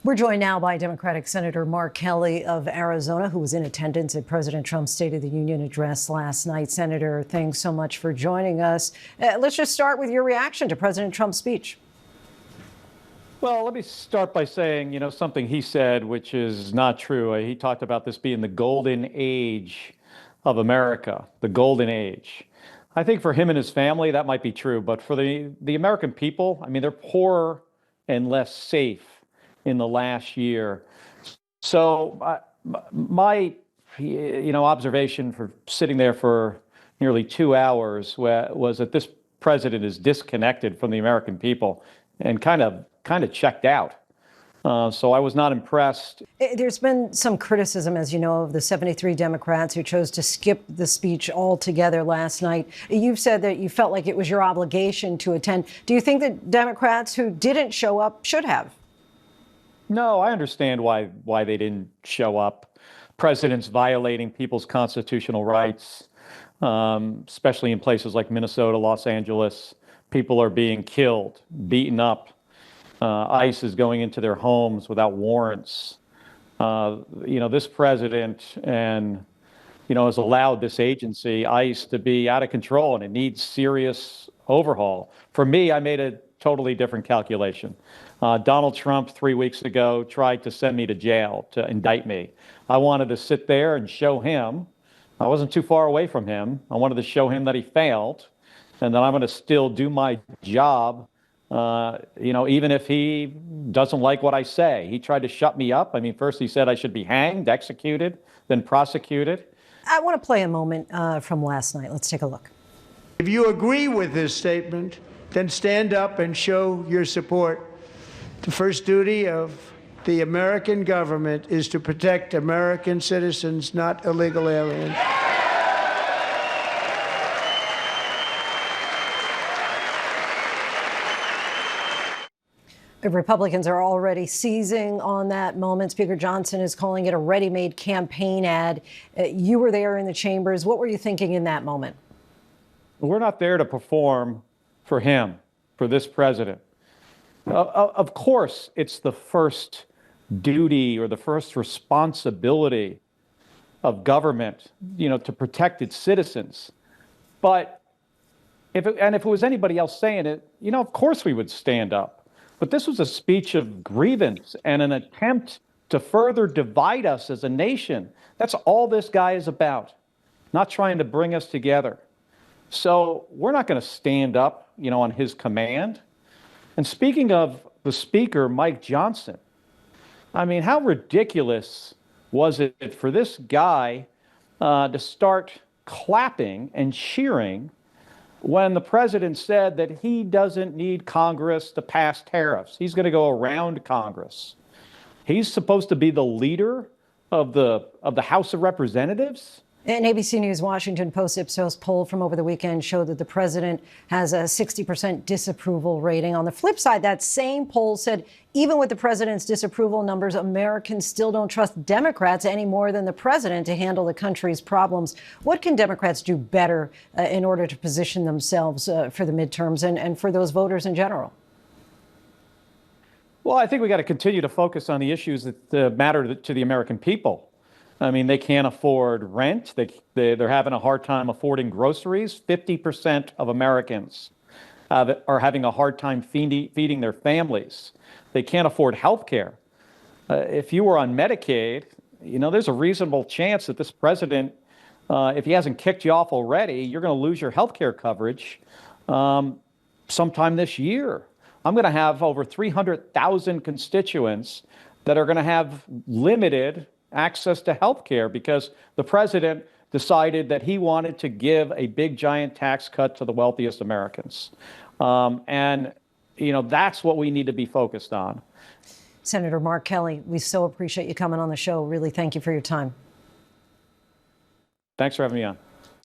We're joined now by Democratic Senator Mark Kelly of Arizona, who was in attendance at President Trump's State of the Union address last night. Senator, thanks so much for joining us. Let's just start with your reaction to President Trump's speech. Well, let me start by saying, something he said, which is not true. He talked about this being the golden age of America, the golden age. I think for him and his family, that might be true. But for the American people, they're poorer and less safe in the last year. So my observation for sitting there for nearly 2 hours was that this president is disconnected from the American people and kind of checked out. So I was not impressed. There's been some criticism, as you know, of the 73 Democrats who chose to skip the speech altogether last night. You've said that you felt like it was your obligation to attend. Do you think that Democrats who didn't show up should have? No, I understand why they didn't show up. Presidents violating people's constitutional rights, especially in places like Minnesota, Los Angeles. People are being killed, beaten up. ICE is going into their homes without warrants. This president has allowed this agency, ICE, to be out of control, and it needs serious overhaul. For me, I made a totally different calculation. Donald Trump 3 weeks ago tried to send me to jail, to indict me. I wanted to sit there and show him, I wasn't too far away from him, I wanted to show him that he failed, and that I'm going to still do my job, even if he doesn't like what I say. He tried to shut me up. First he said I should be hanged, executed, then prosecuted. I want to play a moment from last night. Let's take a look. If you agree with this statement, then stand up and show your support. The first duty of the American government is to protect American citizens, not illegal aliens. Republicans are already seizing on that moment. Speaker Johnson is calling it a ready-made campaign ad. You were there in the chambers. What were you thinking in that moment? We're not there to perform for him, for this president. Of course, it's the first duty or the first responsibility of government, to protect its citizens. But if it was anybody else saying it, of course we would stand up. But this was a speech of grievance and an attempt to further divide us as a nation. That's all this guy is about, not trying to bring us together. So we're not going to stand up, on his command. And speaking of the speaker, Mike Johnson, how ridiculous was it for this guy to start clapping and cheering when the president said that he doesn't need Congress to pass tariffs? He's going to go around Congress. He's supposed to be the leader of the House of Representatives. An ABC News Washington Post Ipsos poll from over the weekend showed that the president has a 60% disapproval rating. On the flip side, that same poll said even with the president's disapproval numbers, Americans still don't trust Democrats any more than the president to handle the country's problems. What can Democrats do better in order to position themselves for the midterms and for those voters in general? Well, I think we got to continue to focus on the issues that matter to the American people. They can't afford rent. They're having a hard time affording groceries. 50% of Americans are having a hard time feeding their families. They can't afford health care. If you were on Medicaid, there's a reasonable chance that this president, if he hasn't kicked you off already, you're going to lose your health care coverage sometime this year. I'm going to have over 300,000 constituents that are going to have limited access to health care because the president decided that he wanted to give a big giant tax cut to the wealthiest Americans. That's what we need to be focused on. Senator Mark Kelly, we so appreciate you coming on the show. Really, thank you for your time. Thanks for having me on.